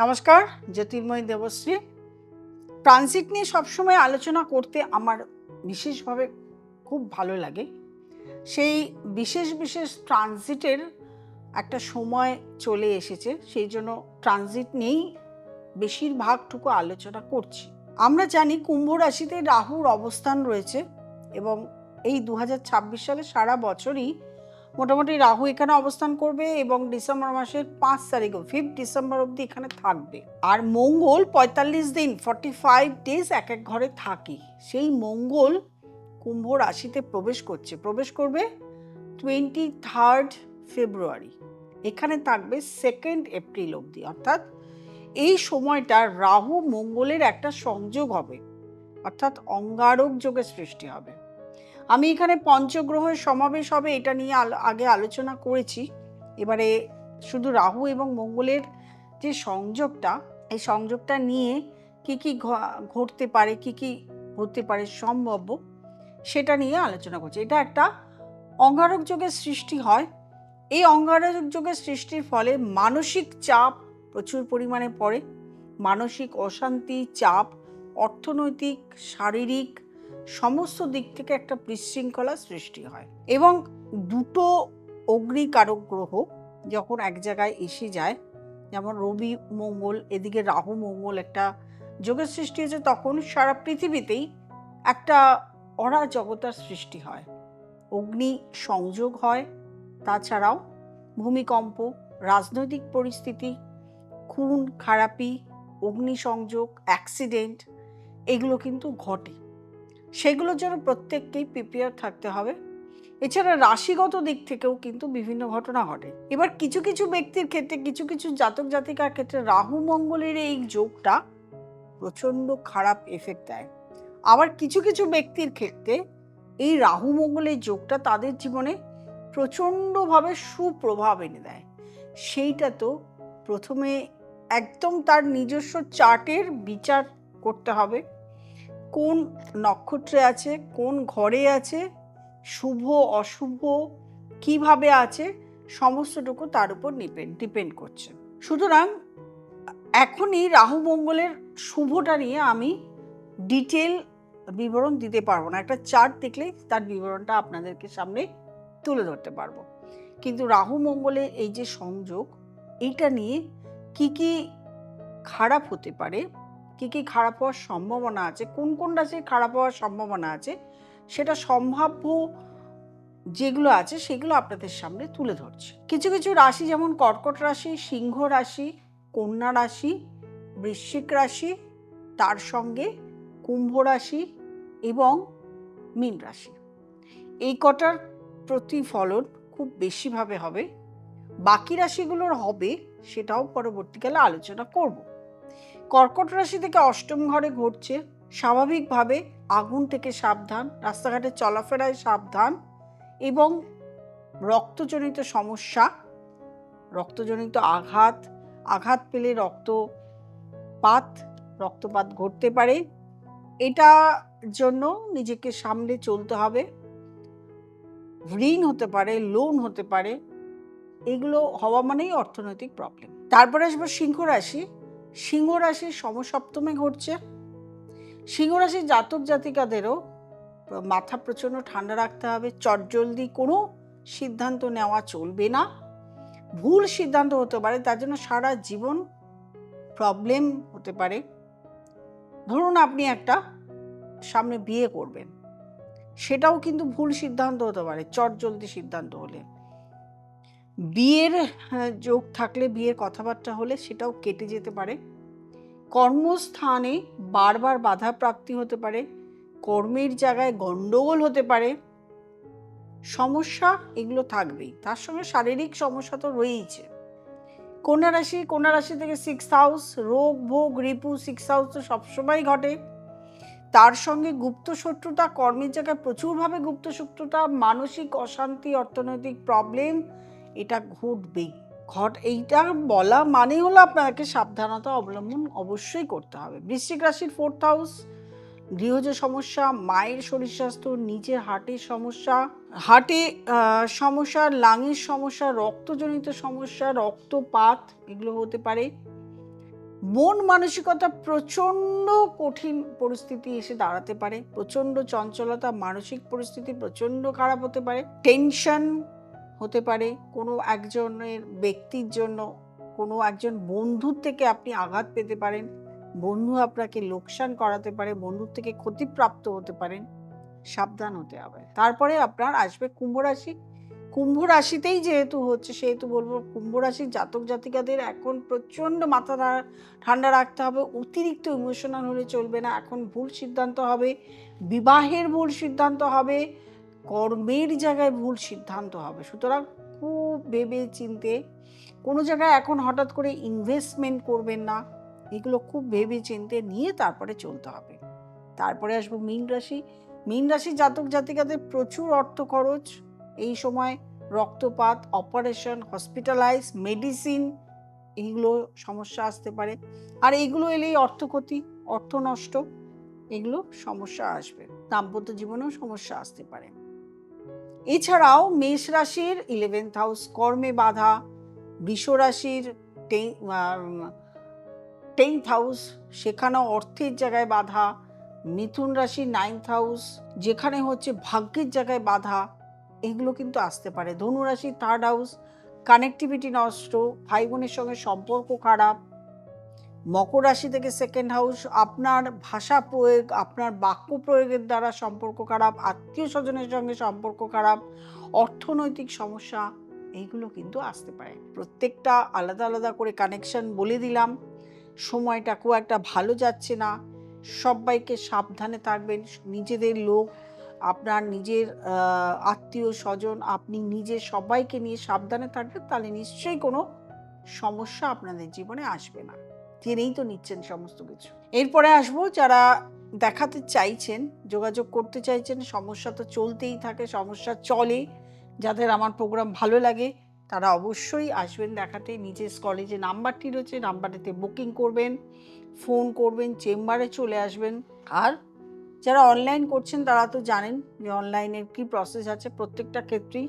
নমস্কার, জ্যোতির্ময়ী দেবশ্রী। ট্রানজিট নিয়ে সবসময় আলোচনা করতে আমার বিশেষভাবে খুব ভালো লাগে। সেই বিশেষ বিশেষ ট্রানজিটের একটা সময় চলে এসেছে, সেই জন্য ট্রানজিট নিয়েই বেশিরভাগটুকু আলোচনা করছি। আমরা জানি কুম্ভ রাশিতে রাহুর অবস্থান রয়েছে এবং এই 2026 সালে সারা বছরই মোটামুটি রাহু এখানে অবস্থান করবে এবং ডিসেম্বর মাসের 5 তারিখ 5 ডিসেম্বর অবধি এখানে থাকবে। আর মঙ্গল 45 দিন 45 ডেজ এক এক ঘরে থাকে। সেই মঙ্গল কুম্ভ রাশিতে প্রবেশ করবে 23 ফেব্রুয়ারি, এখানে থাকবে 2 এপ্রিল অবধি। অর্থাৎ এই সময়টা রাহু মঙ্গলের একটা সংযোগ হবে, অর্থাৎ অঙ্গারক যোগের সৃষ্টি হবে। আমি এখানে পঞ্চগ্রহের সমাবেশ হবে এটা নিয়ে আগে আলোচনা করেছি। এবারে শুধু রাহু এবং মঙ্গলের যে সংযোগটা, এই সংযোগটা নিয়ে কি কি ঘটতে পারে, কি কি হতে পারে সম্ভাব্য, সেটা নিয়ে আলোচনা করছি। এটা একটা অঙ্গারক যোগের সৃষ্টি হয়। এই অঙ্গারক যোগের সৃষ্টির ফলে মানসিক চাপ প্রচুর পরিমাণে পড়ে। মানসিক অশান্তি, চাপ, অর্থনৈতিক, শারীরিক সমস্ত দিক থেকে একটা বিশৃঙ্খলা সৃষ্টি হয়। এবং দুটো অগ্নিকারক গ্রহ যখন এক জায়গায় এসে যায়, যেমন রবি মঙ্গল, এদিকে রাহু মঙ্গল একটা যোগের সৃষ্টি হয়েছে, তখন সারা পৃথিবীতেই একটা অরাজকতার সৃষ্টি হয়, অগ্নি সংযোগ হয়। তাছাড়াও ভূমিকম্প, রাজনৈতিক পরিস্থিতি, খুন খারাপি, অগ্নিসংযোগ, অ্যাক্সিডেন্ট, এগুলো কিন্তু ঘটে। সেগুলোর জন্য প্রত্যেককেই প্রিপেয়ার থাকতে হবে। এছাড়া রাশিগত দিক থেকেও কিন্তু বিভিন্ন ঘটনা ঘটে। এবার কিছু কিছু ব্যক্তির ক্ষেত্রে, কিছু কিছু জাতক জাতিকার ক্ষেত্রে রাহু মঙ্গলের এই যোগটা প্রচণ্ড খারাপ এফেক্ট দেয়। আবার কিছু কিছু ব্যক্তির ক্ষেত্রে এই রাহু মঙ্গলের যোগটা তাদের জীবনে প্রচণ্ডভাবে সুপ্রভাব এনে দেয়। সেইটা তো প্রথমে একদম তার নিজস্ব চার্টের বিচার করতে হবে, কোন নক্ষত্রে আছে, কোন ঘরে আছে, শুভ অশুভ কিভাবে আছে, সমস্তটুকু তার উপর ডিপেন্ড করছে। সুতরাং এখনই রাহু মঙ্গলের শুভটা নিয়ে আমি ডিটেল বিবরণ দিতে পারবো না। একটা চার্ট দেখলেই তার বিবরণটা আপনাদেরকে সামনে তুলে ধরতে পারবো। কিন্তু রাহু মঙ্গলের এই যে সংযোগ, এইটা নিয়ে কি কি খারাপ হতে পারে, কি কি খারাপ হওয়ার সম্ভাবনা আছে, কোন কোন রাশির খারাপ হওয়ার সম্ভাবনা আছে, সেটা সম্ভাব্য যেগুলো আছে সেগুলো আপনাদের সামনে তুলে ধরছি। কিছু কিছু রাশি যেমন কর্কট রাশি, সিংহ রাশি, কন্যা রাশি, বৃশ্চিক রাশি, তার সঙ্গে কুম্ভ রাশি এবং মীন রাশি, এই কটার প্রতিফলন খুব বেশিভাবে হবে। বাকি রাশিগুলোর হবে সেটাও পরবর্তীকালে আলোচনা করব। কর্কট রাশি থেকে অষ্টম ঘরে ঘটছে, স্বাভাবিকভাবে আগুন থেকে সাবধান, রাস্তাঘাটে চলাফেরায় সাবধান এবং রক্তজনিত সমস্যা, রক্তজনিত আঘাত পেলে রক্তপাত ঘটতে পারে। এটা জন্য নিজেকে সামলে চলতে হবে। ঋণ হতে পারে, লোন হতে পারে, এগুলো হওয়া মানেই অর্থনৈতিক প্রবলেম। তারপরে আসবো সিংহ রাশি। সিংহ রাশির সমসপ্তমে ঘটছে। সিংহ রাশির জাতক জাতিকাদেরও মাথা প্রচণ্ড ঠান্ডা রাখতে হবে। চটজলদি কোনো সিদ্ধান্ত নেওয়া চলবে না, ভুল সিদ্ধান্ত হতে পারে, তার জন্য সারা জীবন প্রবলেম হতে পারে। ধরুন আপনি একটা সামনে বিয়ে করবেন, সেটাও কিন্তু ভুল সিদ্ধান্ত হতে পারে চটজলদি সিদ্ধান্ত হলে। বিয়ের যোগ থাকলে, বিয়ের কথাবার্তা হলে সেটাও কেটে যেতে পারে। কর্মস্থানে বারবার বাধা প্রাপ্তি হতে পারে, কর্মের জায়গায় গণ্ডগোল হতে পারে, সমস্যা এগুলো থাকবেই। তার সঙ্গে শারীরিক সমস্যা তো রয়েইছে। কন্যা রাশি থেকে 6th হাউস, রোগ ভোগ রিপু 6th হাউস তো সবসময় ঘটে। তার সঙ্গে গুপ্ত শত্রুতা, কর্মের জায়গায় প্রচুরভাবে গুপ্ত শত্রুতা, মানসিক অশান্তি, অর্থনৈতিক প্রবলেম, এটা ঘটবেই। এইটা বলা মানে হলো আপনাকে সাবধানতা অবলম্বন অবশ্যই করতে হবে। বৃশ্চিক রাশির 4th হাউস, গৃহজ সমস্যা, মায়ের শরীর স্বাস্থ্য, নিজের হার্টের সমস্যা, লাংয়ের সমস্যা, রক্তজনিত সমস্যা, রক্তপাত, এগুলো হতে পারে। মন মানসিকতা প্রচণ্ড কঠিন পরিস্থিতি এসে দাঁড়াতে পারে, প্রচণ্ড চঞ্চলতা, মানসিক পরিস্থিতি প্রচণ্ড খারাপ হতে পারে, টেনশন হতে পারে, কোনো একজনের ব্যক্তির জন্য, কোনো একজন বন্ধুর থেকে আপনি আঘাত পেতে পারেন, বন্ধু আপনাকে লোকসান করাতে পারে, বন্ধুর থেকে ক্ষতিপ্রাপ্ত হতে পারেন, সাবধান হতে হবে। তারপরে আপনার আসবে কুম্ভ রাশি। কুম্ভ রাশিতেই যেহেতু হচ্ছে সেহেতু বলবো কুম্ভ রাশির জাতক জাতিকাদের এখন প্রচণ্ড মাথা ঠান্ডা রাখতে হবে, অতিরিক্ত ইমোশনাল হলে চলবে না। এখন ভুল সিদ্ধান্ত হবে, বিবাহের ভুল সিদ্ধান্ত হবে, কর্মের জায়গায় ভুল সিদ্ধান্ত হবে, সুতরাং খুব ভেবে চিনতে, কোনো জায়গায় এখন হঠাৎ করে ইনভেস্টমেন্ট করবেন না, এগুলো খুব ভেবে চিনতে নিয়ে তারপরে চলতে হবে। তারপরে আসবো মীন রাশি। মীন রাশির জাতক জাতিকাদের প্রচুর অর্থ খরচ এই সময়, রক্তপাত, অপারেশন, হসপিটালাইজ, মেডিসিন, এইগুলো সমস্যা আসতে পারে। আর এইগুলো এলেই অর্থক্ষতি, অর্থ নষ্ট, এগুলো সমস্যা আসবে। দাম্পত্য জীবনেও সমস্যা আসতে পারে। এছাড়াও মেষ রাশির 11th হাউস কর্মে বাধা, বৃষ রাশির 10th হাউস সেখানেও অর্থের জায়গায় বাধা, মিথুন রাশির 9th হাউস যেখানে হচ্ছে ভাগ্যের জায়গায় বাধা, এগুলো কিন্তু আসতে পারে। ধনু রাশির 3rd হাউস কানেক্টিভিটি নষ্ট, ভাই বোনের সঙ্গে সম্পর্ক খারাপ। মকর রাশি থেকে 2nd হাউস আপনার ভাষা প্রয়োগ, আপনার বাক্য প্রয়োগের দ্বারা সম্পর্ক খারাপ, আত্মীয় স্বজনের সঙ্গে সম্পর্ক খারাপ, অর্থনৈতিক সমস্যা, এইগুলো কিন্তু আসতে পারে। প্রত্যেকটা আলাদা আলাদা করে কানেকশন বলে দিলাম। সময়টা খুব একটা ভালো যাচ্ছে না, সবাইকে সাবধানে থাকবেন। নিজেদের লোক, আপনার নিজের আত্মীয় স্বজন, আপনি নিজে সবাইকে নিয়ে সাবধানে থাকবেন, তাহলে নিশ্চয়ই কোনো সমস্যা আপনাদের জীবনে আসবে না। জেনেই তো নিচ্ছেন সমস্ত কিছু। এরপরে আসবো যারা দেখাতে চাইছেন, যোগাযোগ করতে চাইছেন, সমস্যা তো চলতেই থাকে, সমস্যা চলে। যাদের আমার প্রোগ্রাম ভালো লাগে তারা অবশ্যই আসবেন দেখাতে। নিজের কলেজে নাম্বারটি রয়েছে, নাম্বারেতে বুকিং করবেন, ফোন করবেন, চেম্বারে চলে আসবেন। আর যারা অনলাইন করছেন তারা তো জানেন যে অনলাইনের কী প্রসেস আছে। প্রত্যেকটা ক্ষেত্রেই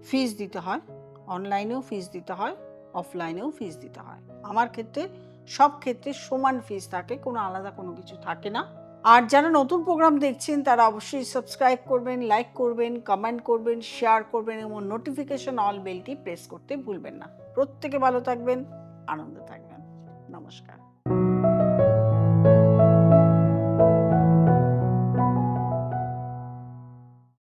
ফিস দিতে হয়, অনলাইনেও ফিস দিতে হয়, অফলাইনেও ফিস দিতে হয়। আমার ক্ষেত্রে সব ক্ষেত্রে সমান ফিস থাকে, কোনো আলাদা কোনো কিছু থাকে না। আর যারা নতুন প্রোগ্রাম দেখছেন তারা অবশ্যই সাবস্ক্রাইব করবেন, লাইক করবেন, কমেন্ট করবেন, শেয়ার করবেন এবং নোটিফিকেশন অল বেলটি প্রেস করতে ভুলবেন না। প্রত্যেকে ভালো থাকবেন, আনন্দে থাকবেন। নমস্কার।